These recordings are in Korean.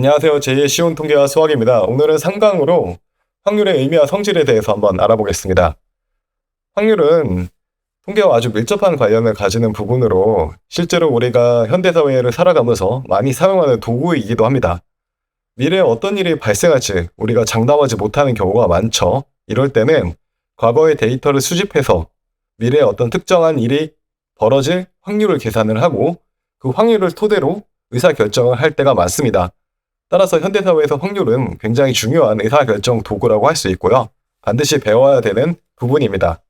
안녕하세요. 제2의 쉬운 통계와 수학입니다. 오늘은 3강으로 확률의 의미와 성질에 대해서 한번 알아보겠습니다. 확률은 통계와 아주 밀접한 관련을 가지는 부분으로 실제로 우리가 현대사회를 살아가면서 많이 사용하는 도구이기도 합니다. 미래에 어떤 일이 발생할지 우리가 장담하지 못하는 경우가 많죠. 이럴 때는 과거의 데이터를 수집해서 미래에 어떤 특정한 일이 벌어질 확률을 계산을 하고 그 확률을 토대로 의사결정을 할 때가 많습니다. 따라서 현대사회에서 확률은 굉장히 중요한 의사결정 도구라고 할 수 있고요. 반드시 배워야 되는 부분입니다.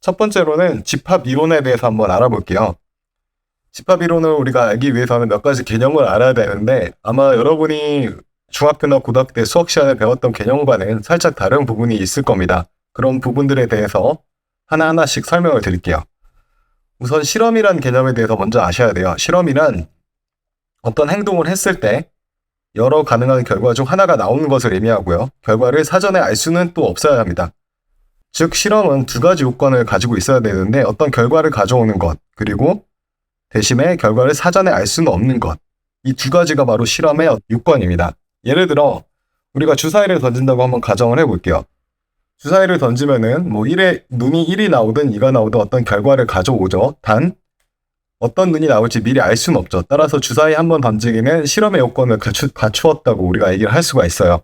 첫 번째로는 집합이론에 대해서 한번 알아볼게요. 집합이론을 우리가 알기 위해서는 몇 가지 개념을 알아야 되는데 아마 여러분이 중학교나 고등학교 때 수학 시간에 배웠던 개념과는 살짝 다른 부분이 있을 겁니다. 그런 부분들에 대해서 하나하나씩 설명을 드릴게요. 우선 실험이란 개념에 대해서 먼저 아셔야 돼요. 실험이란 어떤 행동을 했을 때 여러 가능한 결과 중 하나가 나오는 것을 의미하고요. 결과를 사전에 알 수는 또 없어야 합니다. 즉 실험은 두 가지 요건을 가지고 있어야 되는데 어떤 결과를 가져오는 것, 그리고 대신에 결과를 사전에 알 수는 없는 것. 이 두 가지가 바로 실험의 요건입니다. 예를 들어 우리가 주사위를 던진다고 한번 가정을 해볼게요. 주사위를 던지면은 눈이 1이 나오든 2가 나오든 어떤 결과를 가져오죠. 단 어떤 눈이 나올지 미리 알 수는 없죠. 따라서 주사위 한번 던지기는 실험의 요건을 갖추었다고 우리가 얘기를 할 수가 있어요.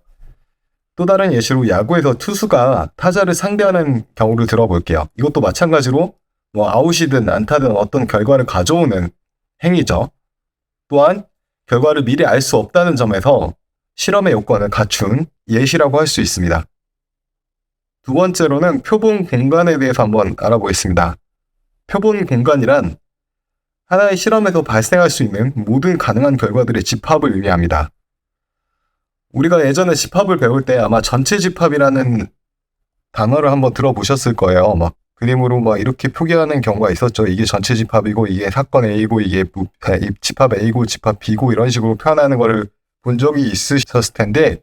또 다른 예시로 야구에서 투수가 타자를 상대하는 경우를 들어볼게요. 이것도 마찬가지로 아웃이든 안타든 어떤 결과를 가져오는 행위죠. 또한 결과를 미리 알 수 없다는 점에서 실험의 요건을 갖춘 예시라고 할 수 있습니다. 두 번째로는 표본 공간에 대해서 한번 알아보겠습니다. 표본 공간이란 하나의 실험에서 발생할 수 있는 모든 가능한 결과들의 집합을 의미합니다. 우리가 예전에 집합을 배울 때 아마 전체 집합이라는 단어를 한번 들어보셨을 거예요. 그림으로 이렇게 표기하는 경우가 있었죠. 이게 전체 집합이고 이게 사건 A고 이게 집합 A고 집합 B고 이런 식으로 표현하는 거를 본 적이 있으셨을 텐데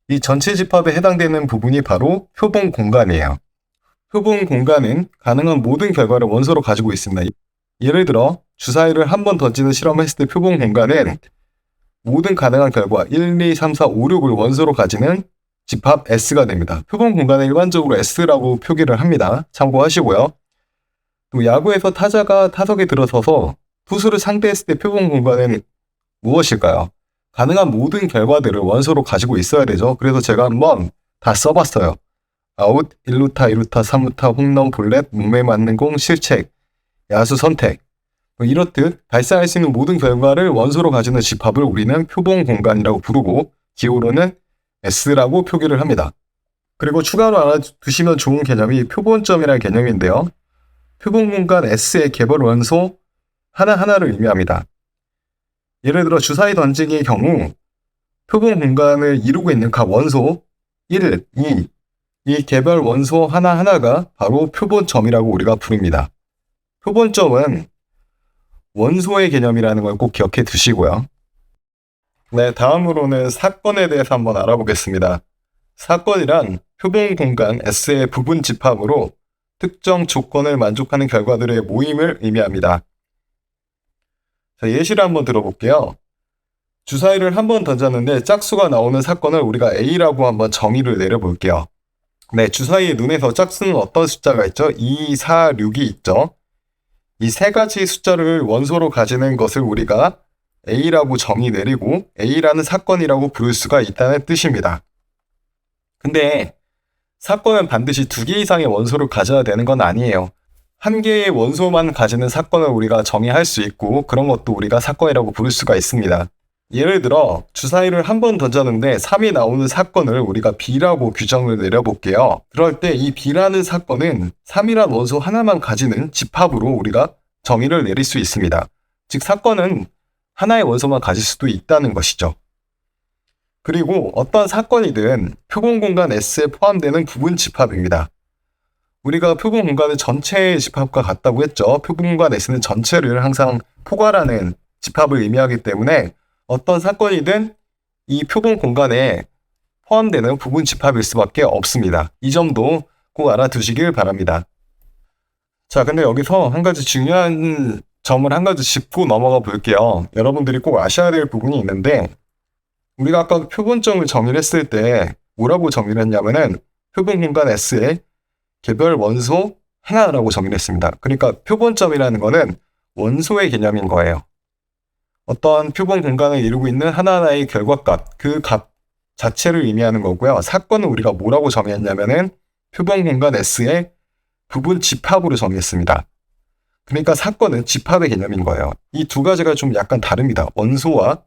이 전체 집합에 해당되는 부분이 바로 표본 공간이에요. 표본 공간은 가능한 모든 결과를 원소로 가지고 있습니다. 예를 들어 주사위를 한 번 던지는 실험을 했을 때 표본 공간은 모든 가능한 결과 1, 2, 3, 4, 5, 6을 원소로 가지는 집합 S가 됩니다. 표본 공간은 일반적으로 S라고 표기를 합니다. 참고하시고요. 또 야구에서 타자가 타석에 들어서서 투수를 상대했을 때 표본 공간은 무엇일까요? 가능한 모든 결과들을 원소로 가지고 있어야 되죠. 그래서 제가 한번 다 써봤어요. 아웃, 1루타, 2루타, 3루타, 홈런, 볼넷, 몸에 맞는 공, 실책, 야수 선택. 이렇듯 발생할 수 있는 모든 결과를 원소로 가지는 집합을 우리는 표본 공간이라고 부르고 기호로는 S라고 표기를 합니다. 그리고 추가로 알아두시면 좋은 개념이 표본점이라는 개념인데요. 표본 공간 S의 개별 원소 하나하나를 의미합니다. 예를 들어 주사위 던지기의 경우 표본 공간을 이루고 있는 각 원소 1, 2, 이 개별 원소 하나하나가 바로 표본점이라고 우리가 부릅니다. 표본점은 원소의 개념이라는 걸 꼭 기억해 두시고요. 네, 다음으로는 사건에 대해서 한번 알아보겠습니다. 사건이란 표본 공간 S의 부분 집합으로 특정 조건을 만족하는 결과들의 모임을 의미합니다. 자, 예시를 한번 들어볼게요. 주사위를 한번 던졌는데 짝수가 나오는 사건을 우리가 A라고 한번 정의를 내려볼게요. 네, 주사위의 눈에서 짝수는 어떤 숫자가 있죠? 2, 4, 6이 있죠. 이 세 가지 숫자를 원소로 가지는 것을 우리가 A라고 정의 내리고 A라는 사건이라고 부를 수가 있다는 뜻입니다. 근데 사건은 반드시 두 개 이상의 원소를 가져야 되는 건 아니에요. 한 개의 원소만 가지는 사건을 우리가 정의할 수 있고 그런 것도 우리가 사건이라고 부를 수가 있습니다. 예를 들어 주사위를 한 번 던졌는데 3이 나오는 사건을 우리가 B라고 규정을 내려볼게요. 그럴 때 이 B라는 사건은 3이란 원소 하나만 가지는 집합으로 우리가 정의를 내릴 수 있습니다. 즉 사건은 하나의 원소만 가질 수도 있다는 것이죠. 그리고 어떤 사건이든 표본 공간 S에 포함되는 부분 집합입니다. 우리가 표본 공간을 전체의 집합과 같다고 했죠. 표본 공간 S는 전체를 항상 포괄하는 집합을 의미하기 때문에 어떤 사건이든 이 표본 공간에 포함되는 부분 집합일 수밖에 없습니다. 이 점도 꼭 알아두시길 바랍니다. 자, 근데 여기서 한 가지 중요한 점을 한 가지 짚고 넘어가 볼게요. 여러분들이 꼭 아셔야 될 부분이 있는데 우리가 아까 표본점을 정의를 했을 때 뭐라고 정의를 했냐면은 표본 공간 S의 개별 원소 하나라고 정의를 했습니다. 그러니까 표본점이라는 거는 원소의 개념인 거예요. 어떤 표본 공간을 이루고 있는 하나하나의 결과값, 그 값 자체를 의미하는 거고요. 사건은 우리가 뭐라고 정의했냐면은 표본 공간 S의 부분 집합으로 정의했습니다. 그러니까 사건은 집합의 개념인 거예요. 이 두 가지가 좀 약간 다릅니다. 원소와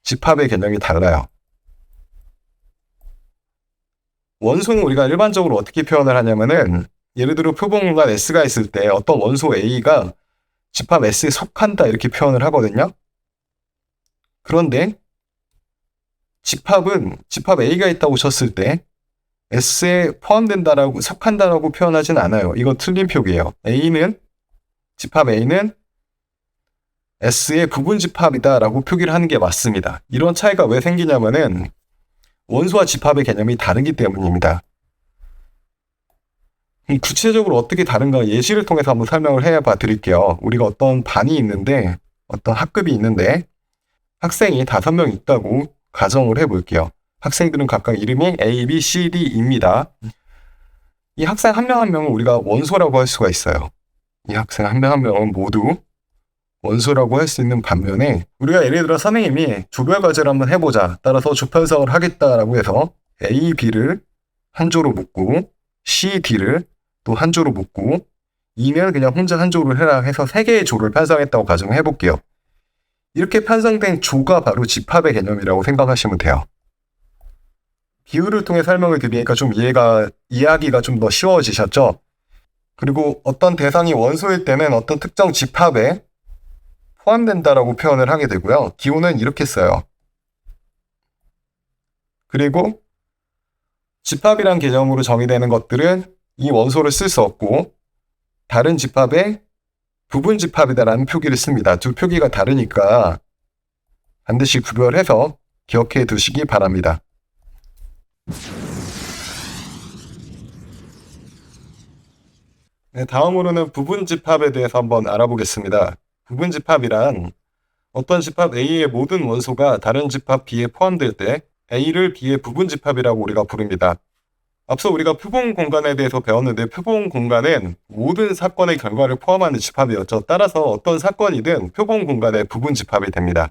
집합의 개념이 달라요. 원소는 우리가 일반적으로 어떻게 표현을 하냐면은 예를 들어 표본 공간 S가 있을 때 어떤 원소 A가 집합 S에 속한다 이렇게 표현을 하거든요. 그런데 집합은 집합 A가 있다고 쳤을 때 S에 포함된다라고 속한다라고 표현하진 않아요. 이건 틀린 표기예요. 집합 A는 S의 부분 집합이다라고 표기를 하는 게 맞습니다. 이런 차이가 왜 생기냐면은 원소와 집합의 개념이 다르기 때문입니다. 구체적으로 어떻게 다른가 예시를 통해서 한번 설명을 해봐 드릴게요. 우리가 어떤 반이 있는데, 어떤 학급이 있는데 학생이 5명 있다고 가정을 해볼게요. 학생들은 각각 이름이 A, B, C, D입니다. 이 학생 한 명 한 명은 우리가 원소라고 할 수가 있어요. 이 학생 한 명 한 명은 모두 원소라고 할 수 있는 반면에 우리가 예를 들어 선생님이 조별 과제를 한번 해보자. 따라서 조편성을 하겠다라고 해서 A, B를 한 조로 묶고 C, D를 또 한 조로 묶고 E는 그냥 혼자 한 조를 해라 해서 3개의 조를 편성했다고 가정을 해볼게요. 이렇게 편성된 조가 바로 집합의 개념이라고 생각하시면 돼요. 비유를 통해 설명을 드리니까 좀 이해하기가 좀 더 쉬워지셨죠? 그리고 어떤 대상이 원소일 때는 어떤 특정 집합에 포함된다라고 표현을 하게 되고요. 기호는 이렇게 써요. 그리고 집합이란 개념으로 정의되는 것들은 이 원소를 쓸 수 없고 다른 집합의 부분 집합이다라는 표기를 씁니다. 두 표기가 다르니까 반드시 구별해서 기억해 두시기 바랍니다. 네, 다음으로는 부분 집합에 대해서 한번 알아보겠습니다. 부분 집합이란 어떤 집합 A의 모든 원소가 다른 집합 B에 포함될 때 A를 B의 부분 집합이라고 우리가 부릅니다. 앞서 우리가 표본 공간에 대해서 배웠는데 표본 공간은 모든 사건의 결과를 포함하는 집합이었죠. 따라서 어떤 사건이든 표본 공간의 부분 집합이 됩니다.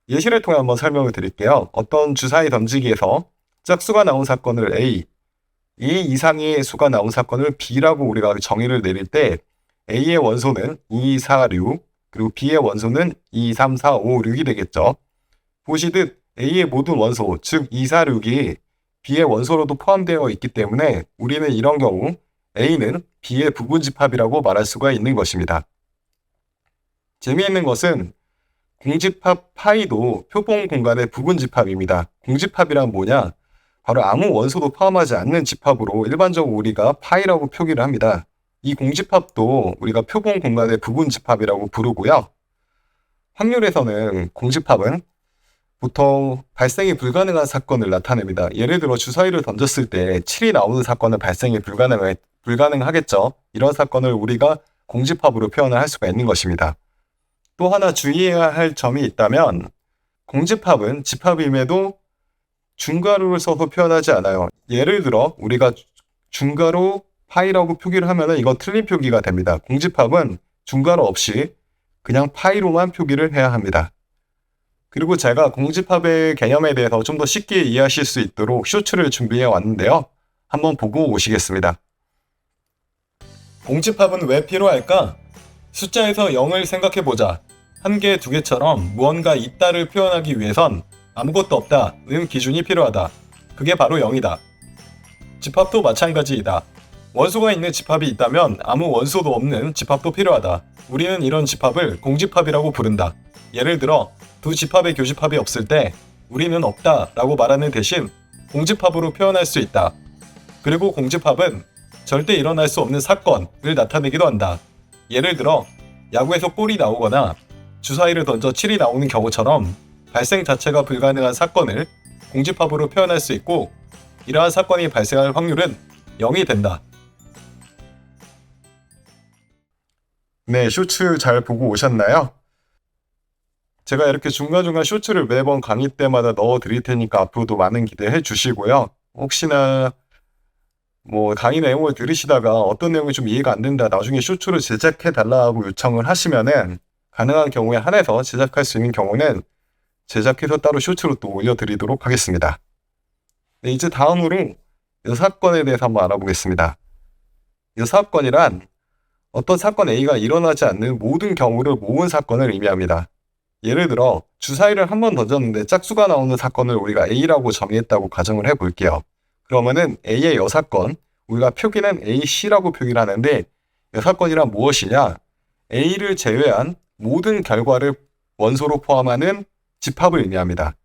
예시를 통해 한번 설명을 드릴게요. 어떤 주사위 던지기에서 짝수가 나온 사건을 A 이상의 수가 나온 사건을 B라고 우리가 정의를 내릴 때 A의 원소는 2, 4, 6 그리고 B의 원소는 2, 3, 4, 5, 6이 되겠죠. 보시듯 A의 모든 원소, 즉 2, 4, 6이 B의 원소로도 포함되어 있기 때문에 우리는 이런 경우 A는 B의 부분 집합이라고 말할 수가 있는 것입니다. 재미있는 것은 공집합 파이도 표본 공간의 부분 집합입니다. 공집합이란 뭐냐? 바로 아무 원소도 포함하지 않는 집합으로 일반적으로 우리가 파이라고 표기를 합니다. 이 공집합도 우리가 표본 공간의 부분 집합이라고 부르고요. 확률에서는 공집합은 보통 발생이 불가능한 사건을 나타냅니다. 예를 들어 주사위를 던졌을 때 7이 나오는 사건은 발생이 불가능하겠죠. 이런 사건을 우리가 공집합으로 표현을 할 수가 있는 것입니다. 또 하나 주의해야 할 점이 있다면 공집합은 집합임에도 중괄호를 써서 표현하지 않아요. 예를 들어 우리가 중괄호 파이라고 표기를 하면 이건 틀린 표기가 됩니다. 공집합은 중괄호 없이 그냥 파이로만 표기를 해야 합니다. 그리고 제가 공집합의 개념에 대해서 좀 더 쉽게 이해하실 수 있도록 쇼츠를 준비해 왔는데요. 한번 보고 오시겠습니다. 공집합은 왜 필요할까? 숫자에서 0을 생각해보자. 1개, 2개처럼 무언가 있다를 표현하기 위해선 아무것도 없다는 기준이 필요하다. 그게 바로 0이다. 집합도 마찬가지이다. 원소가 있는 집합이 있다면 아무 원소도 없는 집합도 필요하다. 우리는 이런 집합을 공집합이라고 부른다. 예를 들어 두 집합의 교집합이 없을 때 우리는 없다라고 말하는 대신 공집합으로 표현할 수 있다. 그리고 공집합은 절대 일어날 수 없는 사건을 나타내기도 한다. 예를 들어 야구에서 골이 나오거나 주사위를 던져 7이 나오는 경우처럼 발생 자체가 불가능한 사건을 공집합으로 표현할 수 있고 이러한 사건이 발생할 확률은 0이 된다. 네, 쇼츠 잘 보고 오셨나요? 제가 이렇게 중간중간 쇼츠를 매번 강의 때마다 넣어 드릴 테니까 앞으로도 많은 기대해 주시고요. 혹시나 뭐 강의 내용을 들으시다가 어떤 내용이 좀 이해가 안 된다, 나중에 쇼츠를 제작해 달라고 요청을 하시면은 가능한 경우에 한해서 제작할 수 있는 경우는 제작해서 따로 쇼츠로 또 올려드리도록 하겠습니다. 네, 이제 다음으로 여사건에 대해서 한번 알아보겠습니다. 여사건이란 어떤 사건 A가 일어나지 않는 모든 경우를 모은 사건을 의미합니다. 예를 들어 주사위를 한 번 던졌는데 짝수가 나오는 사건을 우리가 A라고 정의했다고 가정을 해볼게요. 그러면은 A의 여사건, 우리가 표기는 AC라고 표기를 하는데 여사건이란 무엇이냐? A를 제외한 모든 결과를 원소로 포함하는 집합을 의미합니다.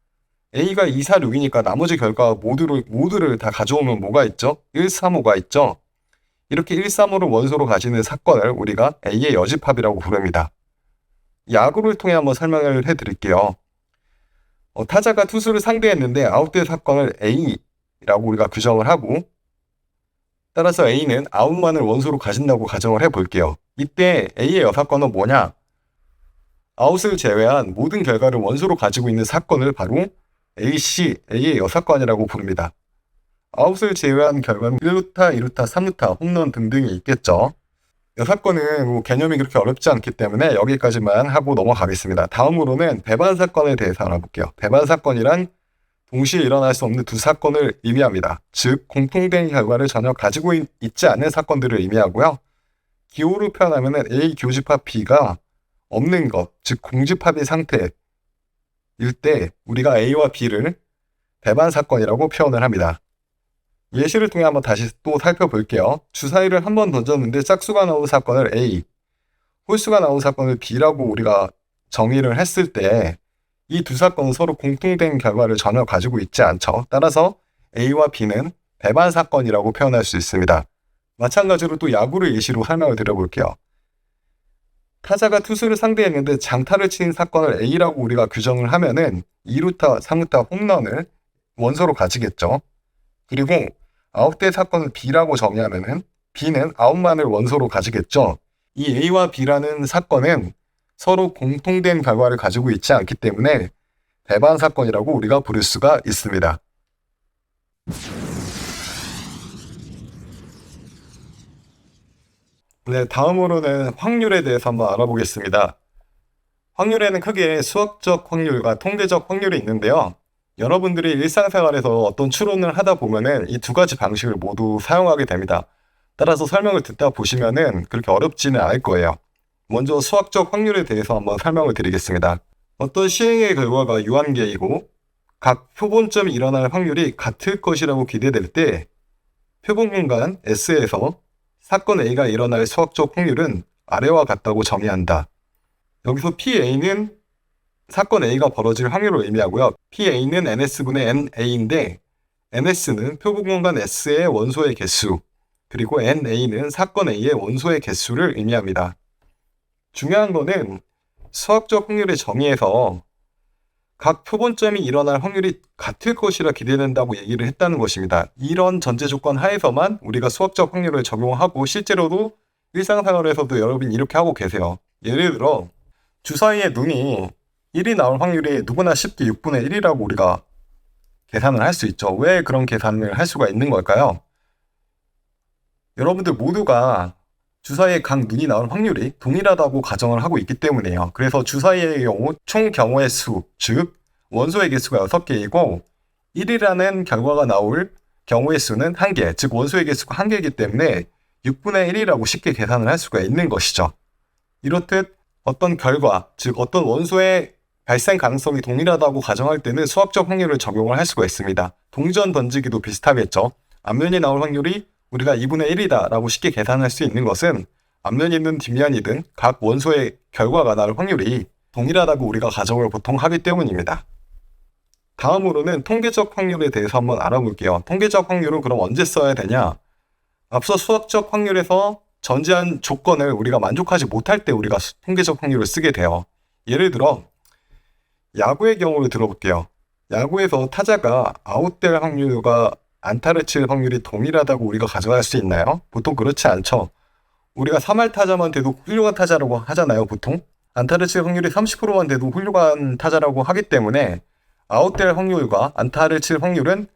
A가 2, 4, 6이니까 나머지 결과 모두를 다 가져오면 뭐가 있죠? 1, 3, 5가 있죠? 이렇게 1, 3, 5를 원소로 가지는 사건을 우리가 A의 여집합이라고 부릅니다. 야구를 통해 한번 설명을 해드릴게요. 타자가 투수를 상대했는데 아웃된 사건을 A라고 우리가 규정을 하고, 따라서 A는 아웃만을 원소로 가진다고 가정을 해볼게요. 이때 A의 여사건은 뭐냐? 아웃을 제외한 모든 결과를 원소로 가지고 있는 사건을 바로 AC, A의 여사건이라고 부릅니다. 아웃을 제외한 결과는 1루타, 2루타, 3루타, 홈런 등등이 있겠죠. 여사건은 뭐 개념이 그렇게 어렵지 않기 때문에 여기까지만 하고 넘어가겠습니다. 다음으로는 배반 사건에 대해서 알아볼게요. 배반 사건이란 동시에 일어날 수 없는 두 사건을 의미합니다. 즉 공통된 결과를 전혀 가지고 있지 않는 사건들을 의미하고요. 기호로 표현하면 A 교집합 B가 없는 것, 즉 공집합의 상태일 때 우리가 A와 B를 배반 사건이라고 표현을 합니다. 예시를 통해 한번 다시 또 살펴볼게요. 주사위를 한 번 던졌는데 짝수가 나온 사건을 A, 홀수가 나온 사건을 B라고 우리가 정의를 했을 때 이 두 사건은 서로 공통된 결과를 전혀 가지고 있지 않죠. 따라서 A와 B는 배반 사건이라고 표현할 수 있습니다. 마찬가지로 또 야구를 예시로 설명을 드려볼게요. 타자가 투수를 상대했는데 장타를 친 사건을 A라고 우리가 규정을 하면은 2루타, 3루타 홈런을 원소로 가지겠죠. 그리고 아웃된 사건을 B라고 정의하면은 B는 아웃만을 원소로 가지겠죠. 이 A와 B라는 사건은 서로 공통된 결과를 가지고 있지 않기 때문에 배반 사건이라고 우리가 부를 수가 있습니다. 네, 다음으로는 확률에 대해서 한번 알아보겠습니다. 확률에는 크게 수학적 확률과 통계적 확률이 있는데요. 여러분들이 일상생활에서 어떤 추론을 하다 보면은 이 두 가지 방식을 모두 사용하게 됩니다. 따라서 설명을 듣다 보시면은 그렇게 어렵지는 않을 거예요. 먼저 수학적 확률에 대해서 한번 설명을 드리겠습니다. 어떤 시행의 결과가 유한계이고 각 표본점이 일어날 확률이 같을 것이라고 기대될 때 표본 공간 S에서 사건 A가 일어날 수학적 확률은 아래와 같다고 정의한다. 여기서 PA는 사건 A가 벌어질 확률을 의미하고요. PA는 NS분의 NA인데 NS는 표본 공간 S의 원소의 개수, 그리고 NA는 사건 A의 원소의 개수를 의미합니다. 중요한 거는 수학적 확률의 정의에서 각 표본점이 일어날 확률이 같을 것이라 기대된다고 얘기를 했다는 것입니다. 이런 전제 조건 하에서만 우리가 수학적 확률을 적용하고 실제로도 일상생활에서도 여러분이 이렇게 하고 계세요. 예를 들어 주사위의 눈이 1이 나올 확률이 누구나 쉽게 6분의 1이라고 우리가 계산을 할 수 있죠. 왜 그런 계산을 할 수가 있는 걸까요? 여러분들 모두가 주사위의 각 눈이 나올 확률이 동일하다고 가정을 하고 있기 때문이에요. 그래서 주사위의 경우 총 경우의 수, 즉 원소의 개수가 6개이고 1이라는 결과가 나올 경우의 수는 1개, 즉 원소의 개수가 1개이기 때문에 6분의 1이라고 쉽게 계산을 할 수가 있는 것이죠. 이렇듯 어떤 결과, 즉 어떤 원소의 발생 가능성이 동일하다고 가정할 때는 수학적 확률을 적용을 할 수가 있습니다. 동전 던지기도 비슷하겠죠. 앞면이 나올 확률이 우리가 2분의 1이다 라고 쉽게 계산할 수 있는 것은 앞면이든 뒷면이든 각 원소의 결과가 나올 확률이 동일하다고 우리가 가정을 보통 하기 때문입니다. 다음으로는 통계적 확률에 대해서 한번 알아볼게요. 통계적 확률은 그럼 언제 써야 되냐? 앞서 수학적 확률에서 전제한 조건을 우리가 만족하지 못할 때 우리가 통계적 확률을 쓰게 돼요. 예를 들어 야구의 경우를 들어볼게요. 야구에서 타자가 아웃될 확률과 안타를 칠 확률이 동일하다고 우리가 가정할 수 있나요? 보통 그렇지 않죠. 우리가 3할 타자만 돼도 훌륭한 타자라고 하잖아요, 보통. 안타를 칠 확률이 30%만 돼도 훌륭한 타자라고 하기 때문에 아웃될 확률과 안타를 칠 확률은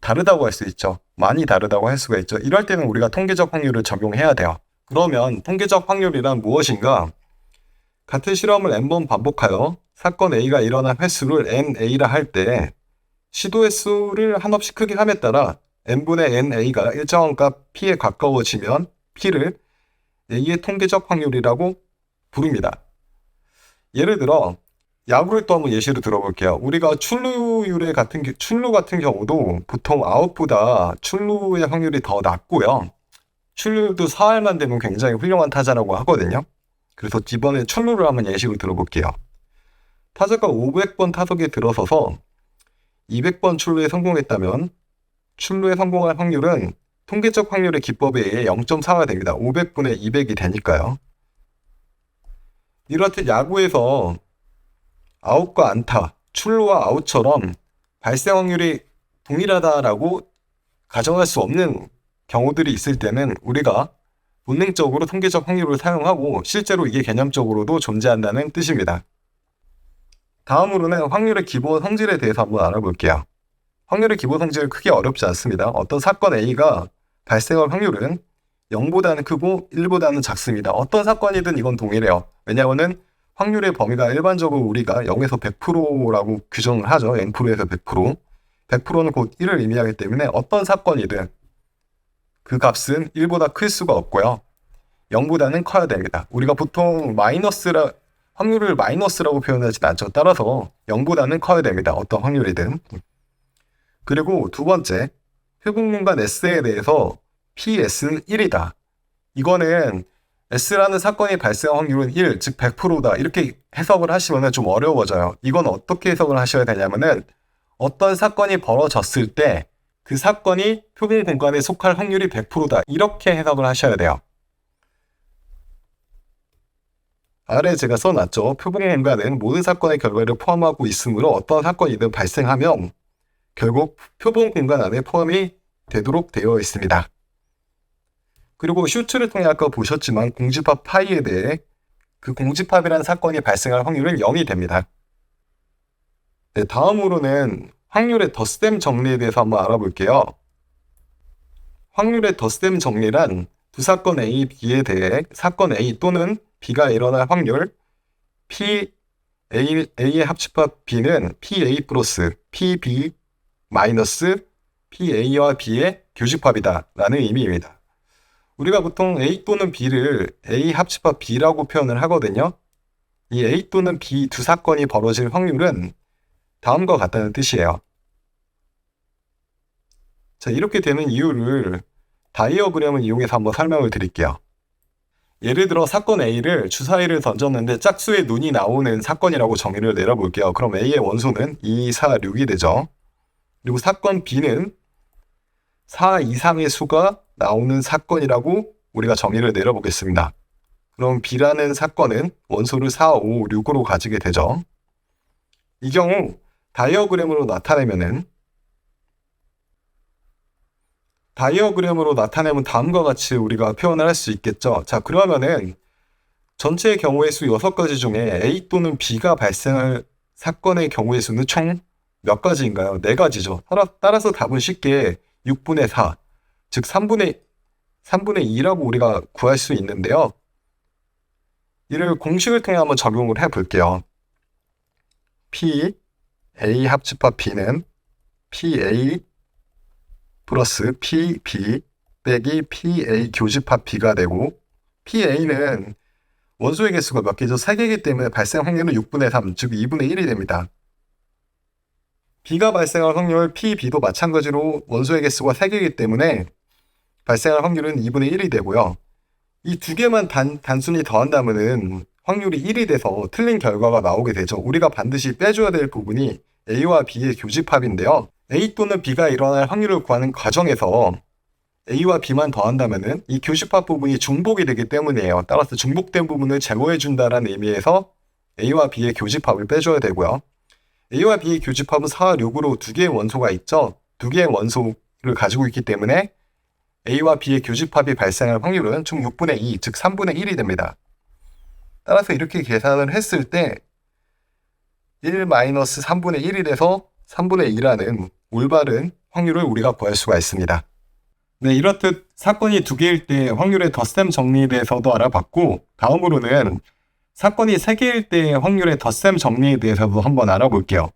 다르다고 할 수 있죠. 많이 다르다고 할 수가 있죠. 이럴 때는 우리가 통계적 확률을 적용해야 돼요. 그러면 통계적 확률이란 무엇인가? 같은 실험을 n번 반복하여 사건 A가 일어난 횟수를 NA라 할 때 시도 횟수를 한없이 크게 함에 따라 n분의 NA가 일정한 값 P에 가까워지면 P를 A의 통계적 확률이라고 부릅니다. 예를 들어 야구를 또 한번 예시로 들어볼게요. 우리가 출루 같은 경우도 보통 아웃보다 출루의 확률이 더 낮고요. 출루도 4할만 되면 굉장히 훌륭한 타자라고 하거든요. 그래서 이번에 출루를 한번 예시로 들어볼게요. 타자가 500번 타석에 들어서서 200번 출루에 성공했다면 출루에 성공할 확률은 통계적 확률의 기법에 의해 0.4가 됩니다. 500분의 200이 되니까요. 이렇듯 야구에서 아웃과 안타, 출루와 아웃처럼 발생 확률이 동일하다라고 가정할 수 없는 경우들이 있을 때는 우리가 본능적으로 통계적 확률을 사용하고 실제로 이게 개념적으로도 존재한다는 뜻입니다. 다음으로는 확률의 기본 성질에 대해서 한번 알아볼게요. 확률의 기본 성질은 크게 어렵지 않습니다. 어떤 사건 A가 발생할 확률은 0보다는 크고 1보다는 작습니다. 어떤 사건이든 이건 동일해요. 왜냐하면 확률의 범위가 일반적으로 우리가 0에서 100%라고 규정을 하죠. N%에서 100%. 100%는 곧 1을 의미하기 때문에 어떤 사건이든 그 값은 1보다 클 수가 없고요. 0보다는 커야 됩니다. 우리가 보통 확률을 마이너스라고 표현하진 않죠. 따라서 0보다는 커야 됩니다. 어떤 확률이든. 그리고 두 번째, 표본공간 S에 대해서 PS는 1이다. 이거는 S라는 사건이 발생한 확률은 1, 즉 100%다. 이렇게 해석을 하시면 좀 어려워져요. 이건 어떻게 해석을 하셔야 되냐면은 어떤 사건이 벌어졌을 때 그 사건이 표본 공간에 속할 확률이 100%다. 이렇게 해석을 하셔야 돼요. 아래 제가 써놨죠. 표본 공간은 모든 사건의 결과를 포함하고 있으므로 어떤 사건이든 발생하면 결국 표본 공간 안에 포함이 되도록 되어 있습니다. 그리고 슈츠를 통해 아까 보셨지만 공집합 파이에 대해 그 공집합이라는 사건이 발생할 확률은 0이 됩니다. 네, 다음으로는 확률의 덧셈 정리에 대해서 한번 알아볼게요. 확률의 덧셈 정리란 두 사건 A, B에 대해 사건 A 또는 B가 일어날 확률 A의 합집합 B는 PA 플러스 PB 마이너스 PA와 B의 교집합이다 라는 의미입니다. 우리가 보통 A 또는 B를 A 합집합 B라고 표현을 하거든요. 이 A 또는 B 두 사건이 벌어질 확률은 다음과 같다는 뜻이에요. 자, 이렇게 되는 이유를 다이어그램을 이용해서 한번 설명을 드릴게요. 예를 들어 사건 A를 주사위를 던졌는데 짝수의 눈이 나오는 사건이라고 정의를 내려볼게요. 그럼 A의 원소는 2, 4, 6이 되죠. 그리고 사건 B는 4 이상의 수가 나오는 사건이라고 우리가 정의를 내려보겠습니다. 그럼 B라는 사건은 원소를 4, 5, 6으로 가지게 되죠. 이 경우 다이어그램으로 나타내면 다음과 같이 우리가 표현을 할 수 있겠죠. 자, 그러면은 전체 경우의 수 6가지 중에 A 또는 B가 발생할 사건의 경우의 수는 총 몇 가지인가요? 4가지죠. 따라서 답은 쉽게 6분의 4, 즉 3분의 2라고 우리가 구할 수 있는데요. 이를 공식을 통해 한번 적용을 해볼게요. P, A 합집합 B는 PA 플러스 PB 빼기 PA 교집합 B가 되고 PA는 원소의 개수가 몇 개죠? 3개이기 때문에 발생 확률은 6분의 3, 즉 2분의 1이 됩니다. B가 발생할 확률 PB도 마찬가지로 원소의 개수가 3개이기 때문에 발생할 확률은 2분의 1이 되고요. 이 두 개만 단순히 더한다면 확률이 1이 돼서 틀린 결과가 나오게 되죠. 우리가 반드시 빼줘야 될 부분이 A와 B의 교집합인데요. A 또는 B가 일어날 확률을 구하는 과정에서 A와 B만 더한다면 이 교집합 부분이 중복이 되기 때문이에요. 따라서 중복된 부분을 제거해준다는 의미에서 A와 B의 교집합을 빼줘야 되고요. A와 B의 교집합은 4, 6으로 두 개의 원소가 있죠. 두 개의 원소를 가지고 있기 때문에 A와 B의 교집합이 발생할 확률은 총 6분의 2, 즉 3분의 1이 됩니다. 따라서 이렇게 계산을 했을 때 1-3분의 1이 돼서 3분의 2라는 올바른 확률을 우리가 구할 수가 있습니다. 네, 이렇듯 사건이 두 개일 때 확률의 덧셈 정리에 대해서도 알아봤고, 다음으로는 사건이 세 개일 때 확률의 덧셈 정리에 대해서도 한번 알아볼게요.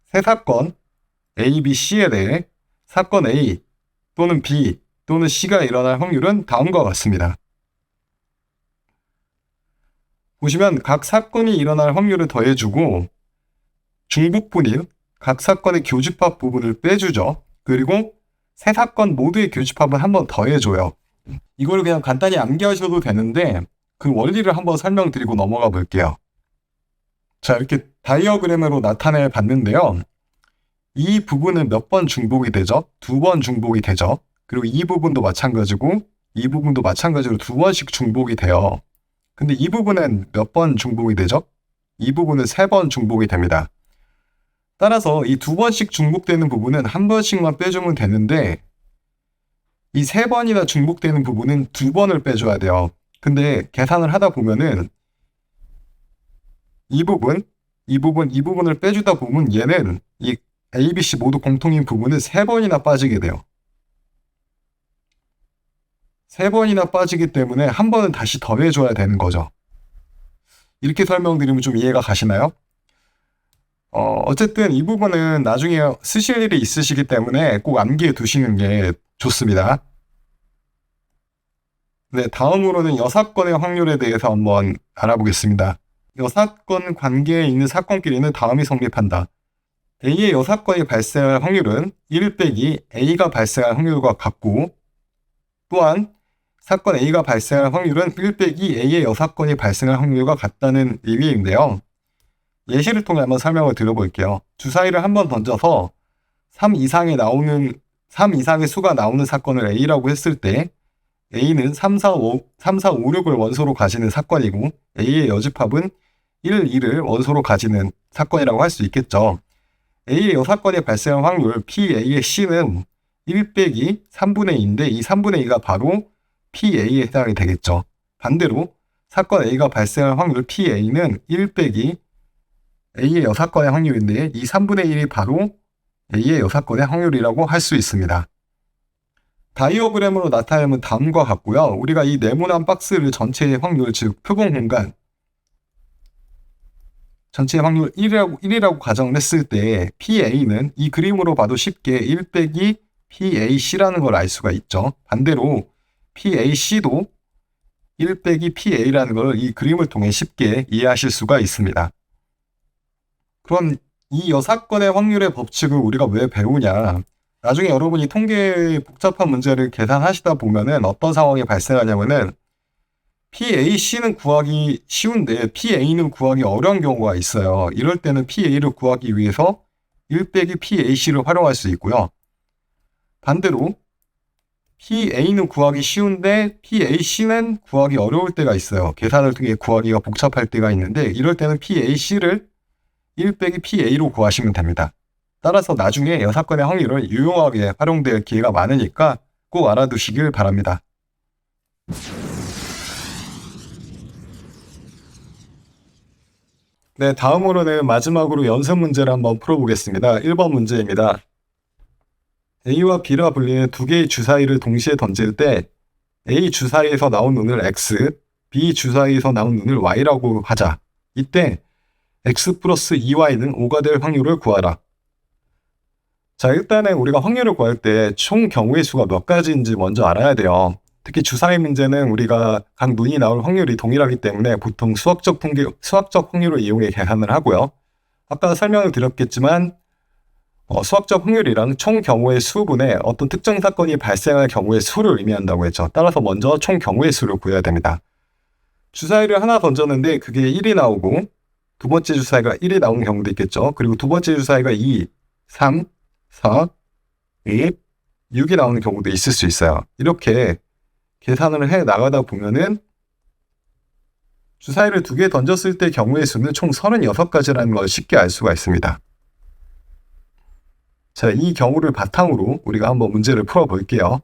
세 사건 A, B, C에 대해 사건 A 또는 B 또는 C가 일어날 확률은 다음과 같습니다. 보시면 각 사건이 일어날 확률을 더해주고 중복분인 각 사건의 교집합 부분을 빼주죠. 그리고 세 사건 모두의 교집합을 한번 더해줘요. 이걸 그냥 간단히 암기하셔도 되는데 그 원리를 한번 설명드리고 넘어가 볼게요. 자, 이렇게 다이어그램으로 나타내 봤는데요. 이 부분은 몇 번 중복이 되죠? 2번 중복이 되죠. 그리고 이 부분도 마찬가지고 이 부분도 마찬가지로 2번씩 중복이 돼요. 근데 이 부분은 몇 번 중복이 되죠? 이 부분은 3번 중복이 됩니다. 따라서 이 2번씩 중복되는 부분은 한 번씩만 빼주면 되는데 이 3번이나 중복되는 부분은 2번을 빼줘야 돼요. 근데 계산을 하다 보면은 이 부분을 빼주다 보면 얘는 이 A, B, C 모두 공통인 부분은 3번이나 빠지게 돼요. 3번이나 빠지기 때문에 한 번은 다시 더해줘야 되는 거죠. 이렇게 설명드리면 좀 이해가 가시나요? 어쨌든 이 부분은 나중에 쓰실 일이 있으시기 때문에 꼭 암기해 두시는 게 좋습니다. 네, 다음으로는 여사건의 확률에 대해서 한번 알아보겠습니다. 여사건 관계에 있는 사건끼리는 다음이 성립한다. A의 여사건이 발생할 확률은 1 빼기 A가 발생할 확률과 같고 또한 사건 A가 발생할 확률은 1 빼기 A의 여사건이 발생할 확률과 같다는 의미인데요. 예시를 통해 한번 설명을 드려볼게요. 주사위를 한번 던져서 3 이상의 수가 나오는 사건을 A라고 했을 때 A는 3, 4, 5, 6을 원소로 가지는 사건이고 A의 여집합은 1, 2를 원소로 가지는 사건이라고 할 수 있겠죠. A의 여사건이 발생할 확률 PA의 C는 1 빼기 3분의 2인데 이 3분의 2가 바로 PA에 해당이 되겠죠. 반대로 사건 A가 발생할 확률 PA는 1 빼기 A의 여사건의 확률인데 이 3분의 1이 바로 A의 여사건의 확률이라고 할 수 있습니다. 다이어그램으로 나타내면 다음과 같고요. 우리가 이 네모난 박스를 전체의 확률, 즉 표본 공간 전체의 확률 1이라고 가정을 했을 때 PA는 이 그림으로 봐도 쉽게 1 빼기 PAC라는 걸 알 수가 있죠. 반대로 PAC도 1 빼기 PA라는 걸 이 그림을 통해 쉽게 이해하실 수가 있습니다. 그럼 이 여사건의 확률의 법칙을 우리가 왜 배우냐? 나중에 여러분이 통계의 복잡한 문제를 계산하시다 보면은 어떤 상황이 발생하냐면은 PAC는 구하기 쉬운데 PA는 구하기 어려운 경우가 있어요. 이럴 때는 PA를 구하기 위해서 1 빼기 PAC를 활용할 수 있고요. 반대로 PA는 구하기 쉬운데 PAC는 구하기 어려울 때가 있어요. 계산을 통해 구하기가 복잡할 때가 있는데 이럴 때는 PAC를 1 빼기 PA로 구하시면 됩니다. 따라서 나중에 여사건의 확률을 유용하게 활용될 기회가 많으니까 꼭 알아두시길 바랍니다. 네, 다음으로는 마지막으로 연습 문제를 한번 풀어보겠습니다. 1번 문제입니다. A와 B라 불리는 두 개의 주사위를 동시에 던질 때 A 주사위에서 나온 눈을 X, B 주사위에서 나온 눈을 Y라고 하자. 이때 X 플러스 2Y는 5가 될 확률을 구하라. 자, 일단은 우리가 확률을 구할 때 총 경우의 수가 몇 가지인지 먼저 알아야 돼요. 특히 주사위 문제는 우리가 각 눈이 나올 확률이 동일하기 때문에 보통 수학적 확률을 이용해 계산을 하고요. 아까 설명을 드렸겠지만 수학적 확률이랑 총 경우의 수분에 어떤 특정 사건이 발생할 경우의 수를 의미한다고 했죠. 따라서 먼저 총 경우의 수를 구해야 됩니다. 주사위를 하나 던졌는데 그게 1이 나오고 두 번째 주사위가 1이 나오는 경우도 있겠죠. 그리고 두 번째 주사위가 2, 3, 4, 2, 6이 나오는 경우도 있을 수 있어요. 이렇게 계산을 해 나가다 보면은 주사위를 두 개 던졌을 때 경우의 수는 총 36가지라는 걸 쉽게 알 수가 있습니다. 자, 이 경우를 바탕으로 우리가 한번 문제를 풀어볼게요.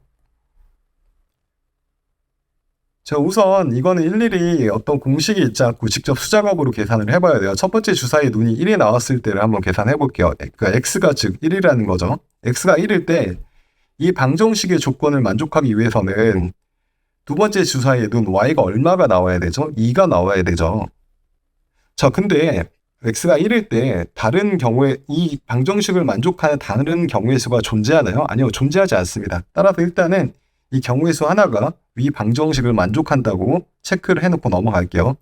자, 우선 이거는 일일이 어떤 공식이 있지 않고 직접 수작업으로 계산을 해봐야 돼요. 첫 번째 주사위에 눈이 1이 나왔을 때를 한번 계산해 볼게요. 그러니까 x가 즉 1이라는 거죠. x가 1일 때 이 방정식의 조건을 만족하기 위해서는 두 번째 주사위에 눈 y가 얼마가 나와야 되죠? 2가 나와야 되죠. 자, 근데 x가 1일 때 다른 경우에 이 방정식을 만족하는 다른 경우의 수가 존재하나요? 아니요, 존재하지 않습니다. 따라서 일단은 이 경우의 수 하나가 위 방정식을 만족한다고 체크를 해놓고 넘어갈게요.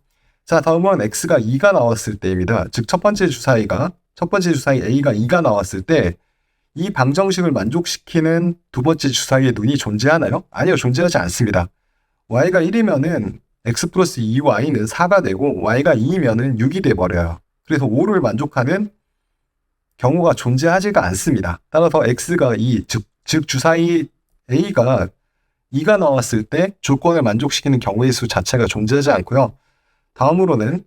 자, 다음은 x가 2가 나왔을 때입니다. 즉 첫 번째 주사위 a가 2가 나왔을 때 이 방정식을 만족시키는 두 번째 주사위의 눈이 존재하나요? 아니요, 존재하지 않습니다. y가 1이면은 x 플러스 2y는 4가 되고 y가 2이면은 6이 돼버려요. 그래서 5를 만족하는 경우가 존재하지가 않습니다. 따라서 x가 2, 즉 주사위 a가 2가 나왔을 때 조건을 만족시키는 경우의 수 자체가 존재하지 않고요. 다음으로는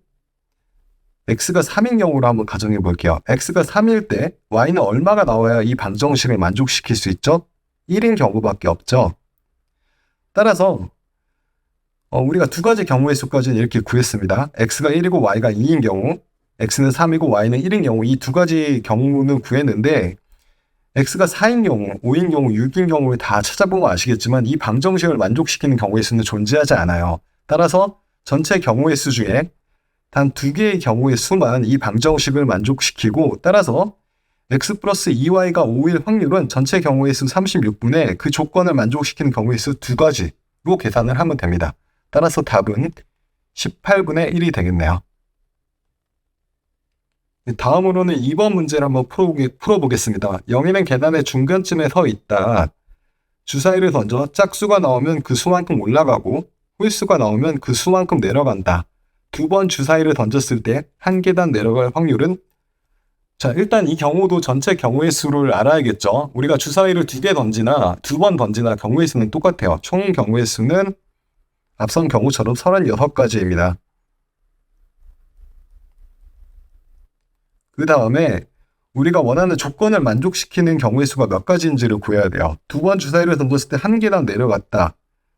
x가 3인 경우로 한번 가정해 볼게요. x가 3일 때 y는 얼마가 나와야 이 방정식을 만족시킬 수 있죠? 1인 경우밖에 없죠. 따라서 우리가 두 가지 경우의 수까지는 이렇게 구했습니다. x가 1이고 y가 2인 경우, x는 3이고 y는 1인 경우, 이 두 가지 경우는 구했는데 x가 4인 경우, 5인 경우, 6인 경우를 다 찾아보면 아시겠지만 이 방정식을 만족시키는 경우의 수는 존재하지 않아요. 따라서 전체 경우의 수 중에 단 두 개의 경우의 수만 이 방정식을 만족시키고, 따라서 x 플러스 2y가 5일 확률은 전체 경우의 수 36분의 그 조건을 만족시키는 경우의 수 두 가지로 계산을 하면 됩니다. 따라서 답은 18분의 1이 되겠네요. 다음으로는 2번 문제를 한번 풀어보겠습니다. 영희는 계단의 중간쯤에 서 있다. 주사위를 던져 짝수가 나오면 그 수만큼 올라가고 홀수가 나오면 그 수만큼 내려간다. 두 번 주사위를 던졌을 때 한 계단 내려갈 확률은? 자, 일단 이 경우도 전체 경우의 수를 알아야겠죠. 우리가 주사위를 2개 던지나 2번 던지나 경우의 수는 똑같아요. 총 경우의 수는 앞선 경우처럼 36가지입니다. 그 다음에 우리가 원하는 조건을 만족시키는 경우의 수가 몇 가지인지를 구해야 돼요. 두 번 주사위를 던졌을 때 한 계단 내려갔다.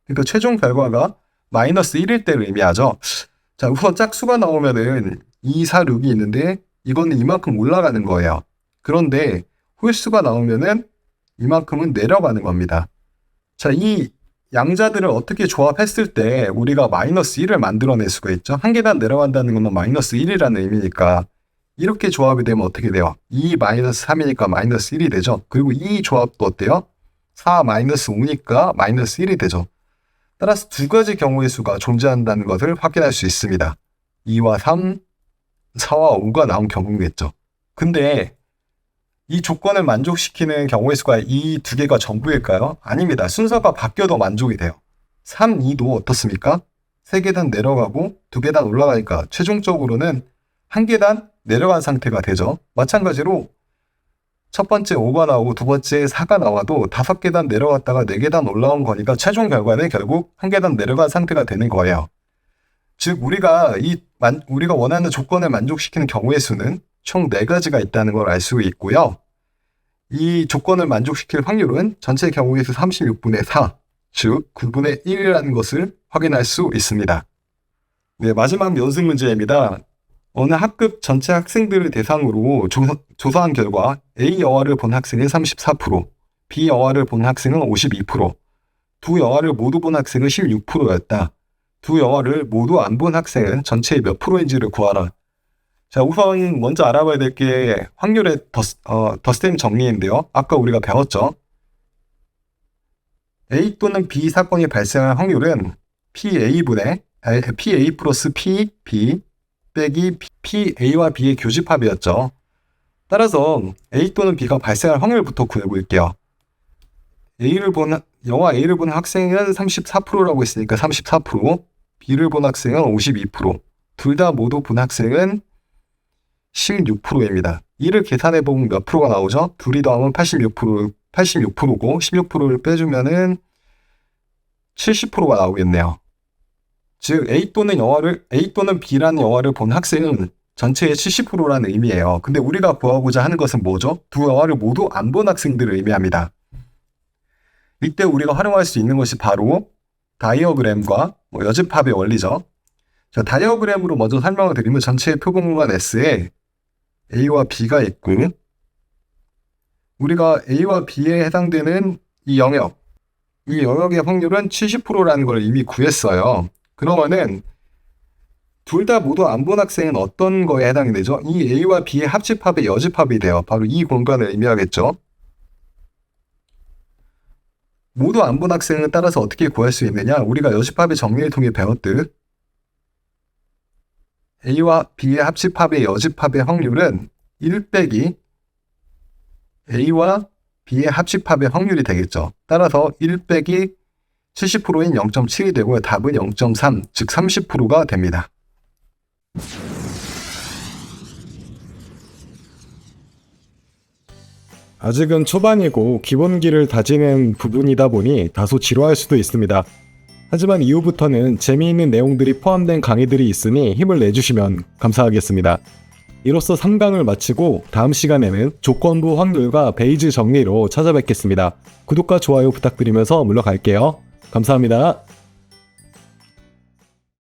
그러니까 최종 결과가 마이너스 1일 때를 의미하죠. 자, 우선 짝수가 나오면은 2, 4, 6이 있는데 이거는 이만큼 올라가는 거예요. 그런데 홀수가 나오면은 이만큼은 내려가는 겁니다. 자, 이 양자들을 어떻게 조합했을 때 우리가 마이너스 1을 만들어낼 수가 있죠. 한 계단 내려간다는 건 마이너스 1이라는 의미니까 이렇게 조합이 되면 어떻게 돼요? 2 마이너스 3이니까 마이너스 1이 되죠. 그리고 이 조합도 어때요? 4 마이너스 5니까 마이너스 1이 되죠. 따라서 두 가지 경우의 수가 존재한다는 것을 확인할 수 있습니다. 2와 3, 4와 5가 나온 경우겠죠. 근데 이 조건을 만족시키는 경우의 수가 이 두 개가 전부일까요? 아닙니다. 순서가 바뀌어도 만족이 돼요. 3, 2도 어떻습니까? 3계단 내려가고 2계단 올라가니까 최종적으로는 한 계단 내려간 상태가 되죠. 마찬가지로 첫 번째 5가 나오고 두 번째 4가 나와도 5계단 내려갔다가 4계단 올라온 거니까 최종 결과는 결국 한 계단 내려간 상태가 되는 거예요. 즉 우리가 원하는 조건을 만족시키는 경우의 수는 총 4가지가 있다는 걸 알 수 있고요. 이 조건을 만족시킬 확률은 전체 경우의 수 36분의 4, 즉 9분의 1이라는 것을 확인할 수 있습니다. 네, 마지막 연습 문제입니다. 어느 학급 전체 학생들을 대상으로 조사한 결과 A 영화를 본 학생은 34%, B 영화를 본 학생은 52%, 두 영화를 모두 본 학생은 16%였다. 두 영화를 모두 안 본 학생은 전체의 몇 프로인지를 구하라. 자, 우선 먼저 알아봐야 될 게 확률의 덧셈 정리인데요. 아까 우리가 배웠죠. A 또는 B 사건이 발생할 확률은 PA 플러스 PB 빼기 PA와 B의 교집합이었죠. 따라서 A 또는 B가 발생할 확률부터 구해볼게요. 영화 A를 본 학생은 34%라고 했으니까 34%, B를 본 학생은 52%, 둘 다 모두 본 학생은 16%입니다. 이를 계산해보면 몇 프로가 나오죠? 둘이 더하면 86%고 16%를 빼주면은 70%가 나오겠네요. 즉 A 또는 B라는 영화를 본 학생은 전체의 70%라는 의미예요. 근데 우리가 구하고자 하는 것은 뭐죠? 두 영화를 모두 안 본 학생들을 의미합니다. 이때 우리가 활용할 수 있는 것이 바로 다이어그램과 여집합의 원리죠. 자, 다이어그램으로 먼저 설명을 드리면 전체 표공간 S에 A와 B가 있고 우리가 A와 B에 해당되는 이 영역의 확률은 70%라는 걸 이미 구했어요. 그러면은 둘 다 모두 안 본 학생은 어떤 거에 해당이 되죠? 이 A와 B의 합집합의 여집합이 돼요. 바로 이 공간을 의미하겠죠. 모두 안 본 학생은 따라서 어떻게 구할 수 있느냐? 우리가 여집합의 정리를 통해 배웠듯 A와 B의 합집합의 여집합의 확률은 1 빼기 A와 B의 합집합의 확률이 되겠죠. 따라서 1 빼기 70%인 0.7이 되고요. 답은 0.3, 즉 30%가 됩니다. 아직은 초반이고 기본기를 다지는 부분이다 보니 다소 지루할 수도 있습니다. 하지만 이후부터는 재미있는 내용들이 포함된 강의들이 있으니 힘을 내주시면 감사하겠습니다. 이로써 3강을 마치고 다음 시간에는 조건부 확률과 베이즈 정리로 찾아뵙겠습니다. 구독과 좋아요 부탁드리면서 물러갈게요. 감사합니다.